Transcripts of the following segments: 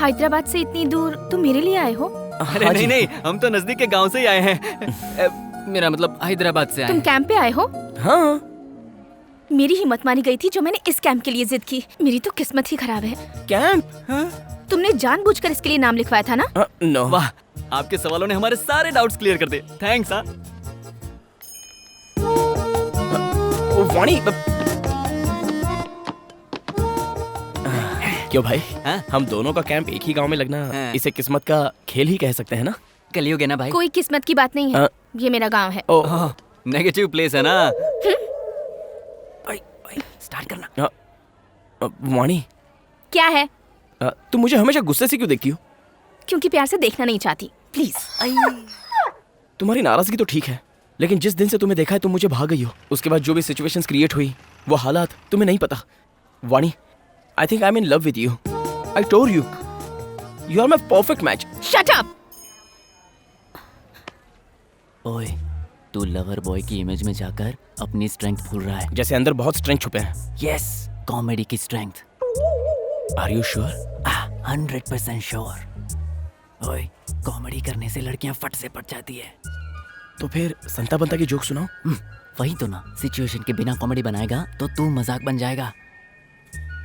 हैदराबाद से इतनी दूर तुम मेरे लिए आए हो? अरे नहीं नहीं, हम तो नजदीक के गांव से ही आए हैं। मेरा मतलब हैदराबाद से आए तुम हैं। कैंप पे आए हो? हाँ। मेरी हिम्मत मानी गई थी जो मैंने इस कैंप के लिए जिद की। मेरी तो किस्मत ही खराब है। कैंप? तुमने जानबूझकर इसके लिए नाम लिखवाया था ना? नो। वाह, आपके सवालों ने हमारे सारे डाउट्स क्लियर कर दिए। थैंक्स। हाँ वाणी, क्यों भाई? हाँ? हम दोनों का कैंप एक ही गांव में लगना, हाँ। इसे किस्मत का खेल ही कह सकते हैं ना? कलियुग है ना भाई। कोई किस्मत की बात नहीं है। ये मेरा गांव है। ओह, नेगेटिव प्लेस है ना। स्टार्ट करना। वाणी, क्या है? तुम मुझे हमेशा गुस्से से क्यों देखती हो? क्योंकि प्यार से देखना नहीं चाहती। प्लीज। तुम्हारी नाराजगी तो ठीक है, लेकिन जिस दिन से तुम्हें देखा है तुम मुझे भाग गई हो। उसके बाद जो भी सिचुएशंस क्रिएट हुई, वो हालात तुम्हें नहीं पता। वाणी, I think I'm in love with you. I told you. You are my perfect match. Shut up! ओए, तू लवर बॉय की इमेज में जाकर अपनी स्ट्रेंथ भूल रहा है। जैसे अंदर बहुत स्ट्रेंथ छुपे हैं। यस, कॉमेडी की strength. Are you sure? 100% sure. ओए, कॉमेडी करने से लड़कियां फट से पट जाती है। तो फिर संता बंता की जोक सुनाओ। वही तो ना, सिचुएशन के बिना कॉमेडी बनाएगा तो तू मजाक बन जाएगा।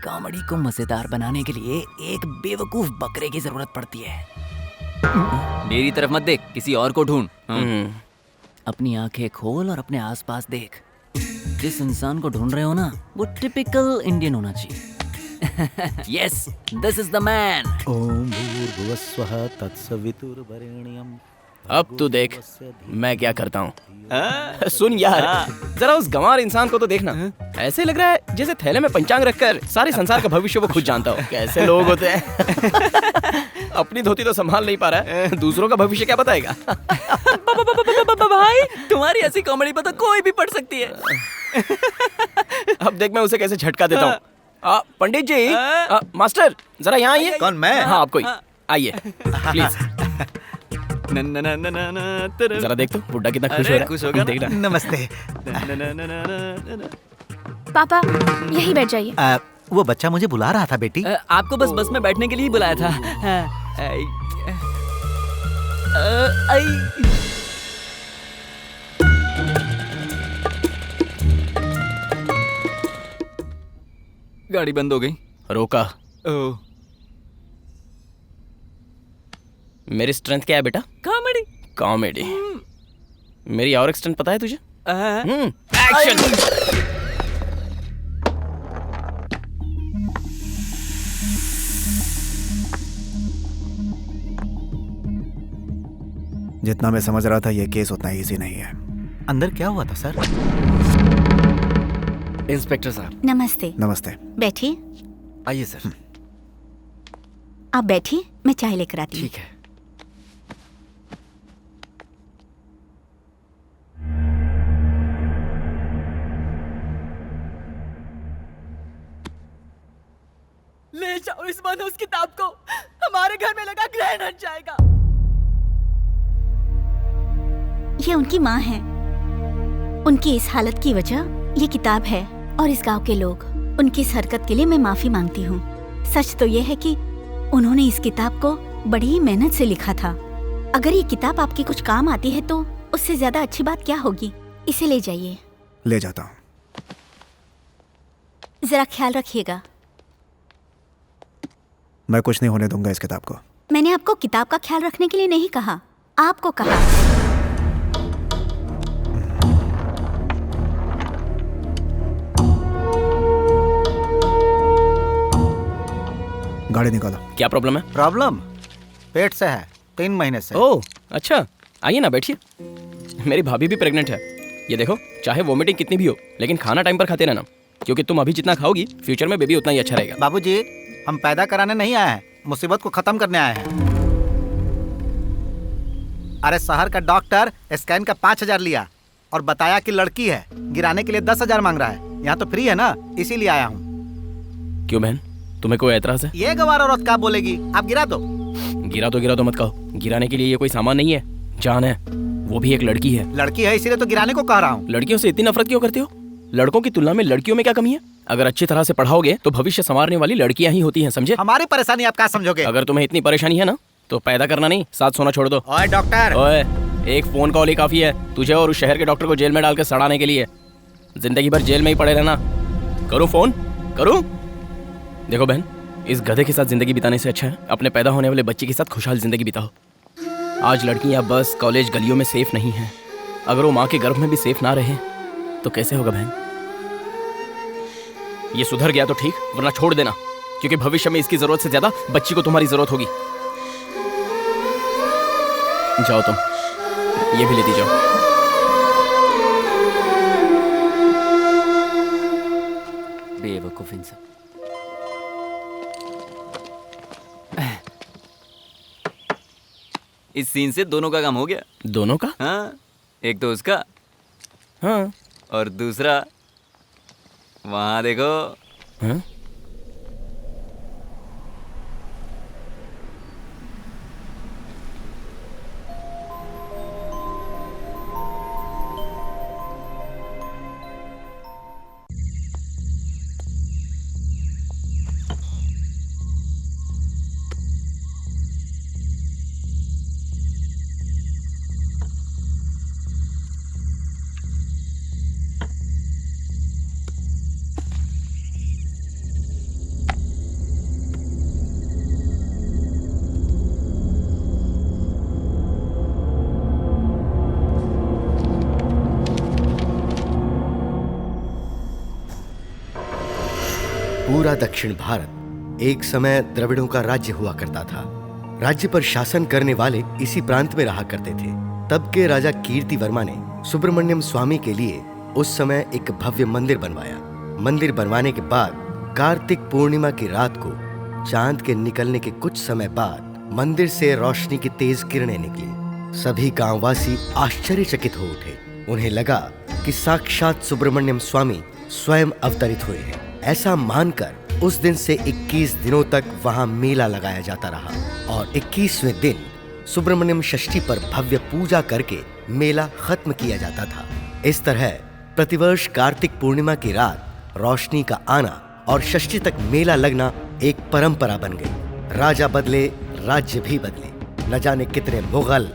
कॉमेडी को मजेदार बनाने के लिए एक बेवकूफ बकरे की जरूरत पड़ती है। मेरी तरफ मत देख, किसी और को ढूंढ। अपनी आंखें खोल और अपने आसपास देख। जिस इंसान को ढूंढ रहे हो ना, वो टिपिकल इंडियन होना चाहिए। Yes, this is the man. ओम भूर्भुवस्वः तत्सवितुर्वरेण्यं। अब तू देख मैं क्या करता हूँ। सुन यार, जरा उस गंवार इंसान को तो देखना। ऐसे लग रहा है जैसे थैले में पंचांग रखकर सारे संसार का भविष्य वो खुद जानता हो। कैसे लोग होते हैं। अपनी धोती तो संभाल नहीं पा रहा है, दूसरों का भविष्य क्या बताएगा। भाई, तुम्हारी ऐसी कॉमेडी पर तो कोई भी पढ़ सकती है। अब देख मैं उसे कैसे झटका देता हूँ। पंडित जी, मास्टर जरा यहाँ आइए। कौन, मैं? हाँ आप कोई आइए प्लीज। जरा देख तो बुड्ढा कितना खुश हो रहा है। खुश होगा ना? देखना। नमस्ते। पापा यहीं बैठ जाइए। वो बच्चा मुझे बुला रहा था बेटी। आपको बस में बैठने के लिए ही बुलाया था। गाड़ी बंद हो गई। रोका। ओह, मेरी स्ट्रेंथ क्या है बेटा? कॉमेडी। कॉमेडी। मेरी और एक स्ट्रेंथ पता है तुझे? एक्शन। जितना मैं समझ रहा था ये केस उतना इजी नहीं है। अंदर क्या हुआ था सर? इंस्पेक्टर साहब। नमस्ते। नमस्ते। बैठिए। आइए सर। आप बैठिए, मैं चाय लेकर आती हूँ। ठीक है। ले जाओ इस मनहूस किताब को, हमारे घर में लगा ग्रहण हट जाएगा। ये उनकी माँ है। उनकी इस हालत की वजह ये किताब है और इस गांव के लोग। उनकी इस हरकत के लिए मैं माफी मांगती हूँ। सच तो ये है कि उन्होंने इस किताब को बड़ी ही मेहनत से लिखा था। अगर ये किताब आपके कुछ काम आती है तो उससे ज्यादा अच्छी बात क्या होगी। इसे ले जाइए। ले जाता हूँ। जरा ख्याल रखिएगा। मैं कुछ नहीं होने दूंगा इस किताब को। मैंने आपको किताब का ख्याल रखने के लिए नहीं कहा, आपको कहा। गाड़ी निकालो। क्या प्रॉब्लम है? प्रॉब्लम पेट से है, 3 महीने से। ओह अच्छा, आइए ना बैठिए। मेरी भाभी भी प्रेग्नेंट है। ये देखो, चाहे वोमिटिंग कितनी भी हो लेकिन खाना टाइम पर खाते रहना, क्योंकि तुम अभी जितना खाओगी फ्यूचर में बेबी उतना ही अच्छा रहेगा। बाबूजी, हम पैदा कराने नहीं आए हैं, मुसीबत को खत्म करने आए हैं। अरे शहर का डॉक्टर स्कैन का 5,000 लिया और बताया कि लड़की है। गिराने के लिए 10,000 मांग रहा है। यहाँ तो फ्री है ना, इसीलिए आया हूँ। क्यों बहन, तुम्हें कोई एतराज है? ये गवार औरत क्या बोलेगी? आप गिरा दो। गिरा तो मत कहो। गिराने के लिए ये कोई सामान नहीं है, जान है। वो भी एक लड़की है। लड़की है इसीलिए तो गिराने को कह रहा हूँ। लड़कियों से इतनी नफरत क्यों करते हो? लड़कों की तुलना में लड़कियों में क्या कमी है? अगर अच्छी तरह से पढ़ाओगे तो भविष्य संवारने वाली लड़कियां ही होती हैं, समझे? हमारी परेशानी आप क्या समझोगे? अगर तुम्हें इतनी परेशानी है ना तो पैदा करना नहीं, साथ सोना छोड़ दो। ओए डॉक्टर, ओए, एक फोन कॉल ही काफी है तुझे और उस शहर के डॉक्टर को जेल में डालकर सड़ाने के लिए। जिंदगी भर जेल में ही पड़े रहना। करूं फोन? करूं? देखो बहन, इस गधे के साथ जिंदगी बिताने से अच्छा है अपने पैदा होने वाले बच्चे के साथ खुशहाल जिंदगी बिताओ। आज लड़कियां बस कॉलेज गलियों में सेफ नहीं हैं। अगर वो माँ के गर्भ में भी सेफ ना रहे तो कैसे होगा बहन? ये सुधर गया तो ठीक, वरना छोड़ देना, क्योंकि भविष्य में इसकी जरूरत से ज्यादा बच्ची को तुम्हारी जरूरत होगी। जाओ तुम, ये भी लेती जाओ। बेवकूफ इंसान। इस सीन से दोनों का काम हो गया। दोनों का? हाँ, एक तो उसका हाँ। और दूसरा वहां देखो। हाँ? पूरा दक्षिण भारत एक समय द्रविड़ों का राज्य हुआ करता था। राज्य पर शासन करने वाले इसी प्रांत में रहा करते थे। तब के राजा कीर्ति वर्मा ने सुब्रमण्यम स्वामी के लिए उस समय एक भव्य मंदिर बनवाया। मंदिर बनवाने के बाद कार्तिक पूर्णिमा की रात को चांद के निकलने के कुछ समय बाद मंदिर से रोशनी की तेज किरणें निकली। सभी गांववासी आश्चर्यचकित हो उठे। उन्हें लगा कि साक्षात सुब्रमण्यम स्वामी स्वयं अवतरित हुए हैं। ऐसा मानकर उस दिन से 21 दिनों तक वहां मेला लगाया जाता रहा और 21वें दिन सुब्रमण्यम षष्ठी पर भव्य पूजा करके मेला खत्म किया जाता था। इस तरह प्रतिवर्ष कार्तिक पूर्णिमा की रात रोशनी का आना और षष्ठी तक मेला लगना एक परंपरा बन गई। राजा बदले, राज्य भी बदले। न जाने कितने मुगल,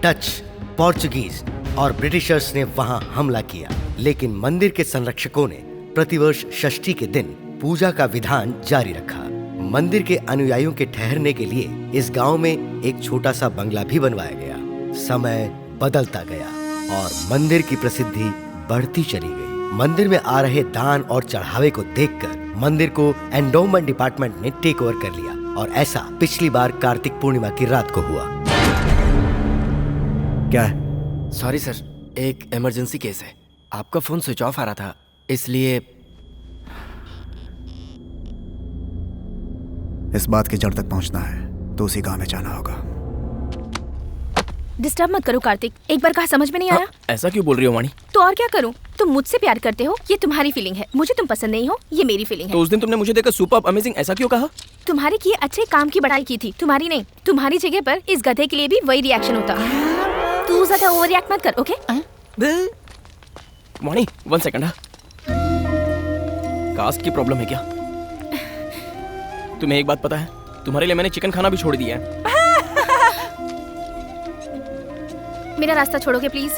डच, पोर्चुगीज और ब्रिटिशर्स ने वहां हमला किया, लेकिन मंदिर के संरक्षकों ने प्रतिवर्ष षष्ठी के दिन पूजा का विधान जारी रखा। मंदिर के अनुयायियों के ठहरने के लिए इस गांव में एक छोटा सा बंगला भी बनवाया गया। समय बदलता गया और मंदिर की प्रसिद्धि बढ़ती चली गई। मंदिर में आ रहे दान और चढ़ावे को देखकर मंदिर को एंडोमेंट डिपार्टमेंट ने टेक ओवर कर लिया और ऐसा पिछली बार कार्तिक पूर्णिमा की रात को हुआ। क्या है? सॉरी सर, एक इमरजेंसी केस है। आपका फोन स्विच ऑफ आ रहा था, इसलिए। इस बात की जड़ तक पहुंचना है तो उसी गांव में जाना होगा। डिस्टर्ब मत करो कार्तिक, एक बार कहा समझ में नहीं आया? ऐसा क्यों बोल रही हो वाणी? तो और क्या करूं? तुम मुझसे प्यार करते हो, ये तुम्हारी फीलिंग है। मुझे तुम पसंद नहीं हो, ये मेरी फीलिंग है। तो उस दिन तुमने मुझे देखकर सुपर्ब, अमेजिंग ऐसा क्यों कहा? तुम्हारे किए अच्छे काम की बड़ाई की थी, तुम्हारी नहीं। तुम्हारी जगह पर इस गधे के लिए भी वही रिएक्शन होता। तू ज्यादा ओवर रिएक्ट मत कर, ओके? वाणी, 1 सेकंड। कास्ट की प्रॉब्लम है क्या? तुम्हें एक बात पता है, तुम्हारे लिए मैंने चिकन खाना भी छोड़ दिया है। मेरा रास्ता छोड़ोगे please?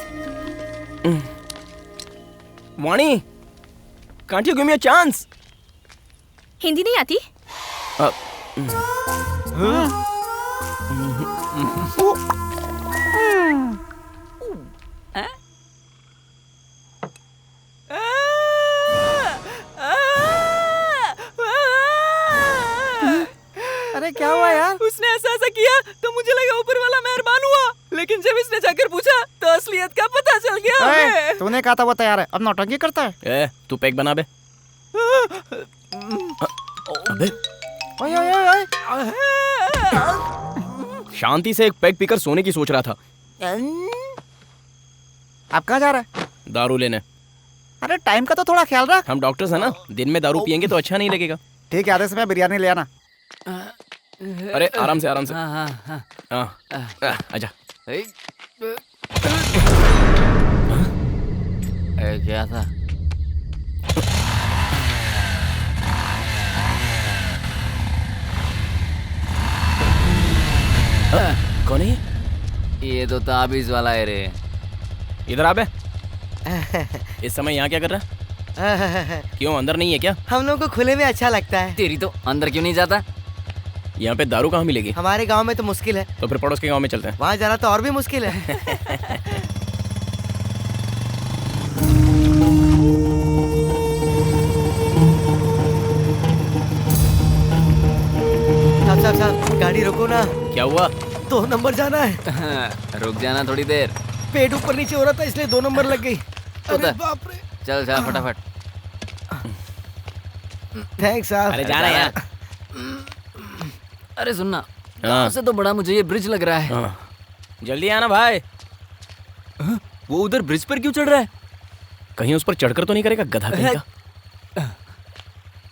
Vani, can't you give me a chance? Hindi नहीं आती? अरे क्या हुआ यार? उसने ऐसा किया तो मुझे लगा ऊपर वाला मेहरबान हुआ, लेकिन जब इसने जाकर पूछा तो असलियत का पता चल गया हमें। तूने कहा था वो तैयार है, अब नौटंकी करता है। तू पैक बना बे। अबे ओए ओए ओए, शांति से एक पैक पीकर सोने की सोच रहा था। आप कहाँ जा रहे हैं? दारू लेने। अरे टाइम का तो थोड़ा ख्याल रख। हम डॉक्टर्स हैं ना, दिन में दारू पियेंगे तो अच्छा नहीं लगेगा। ठीक है, आधे समय बिरयानी ले आना। अरे आराम से आराम से। आजा। क्या था? ये तो ताबीज वाला है रे। इधर आ बे। इस समय यहाँ क्या कर रहा है? क्यों अंदर नहीं है क्या? हम लोग को खुले में अच्छा लगता है। तेरी तो अंदर क्यों नहीं जाता? यहाँ पे दारू कहाँ मिलेगी? हमारे गांव में तो मुश्किल है। तो फिर पड़ोस के गांव में चलते हैं। वहाँ जाना तो और भी मुश्किल है। साहब साहब गाड़ी रोको ना। क्या हुआ? 2 नंबर जाना है। रुक जाना थोड़ी देर। पेट ऊपर नीचे हो रहा था इसलिए 2 नंबर लग गई। अरे बाप रे। चल जा फटाफट। थैंक्स साहब। अरे जाना यार। अरे सुनना, हाँ। गाँव से तो बड़ा मुझे ये ब्रिज लग रहा है। हाँ। जल्दी आना भाई। वो उधर ब्रिज पर क्यों चढ़ रहा है? कहीं उस पर चढ़कर तो नहीं करेगा गधा कहीं का?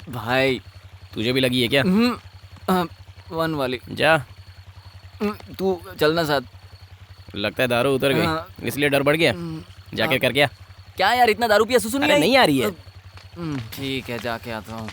भाई तुझे भी लगी है क्या? 1 वाली। जा। तू चलना साथ। लगता है दारू उतर गई, हाँ। इसलिए डर बढ़ गया। जाके कर क्या? क्या यार, इतना दारू पिया सुसु नहीं अरे आई? नहीं आ रही है। ठीक है, जाके आता हूँ।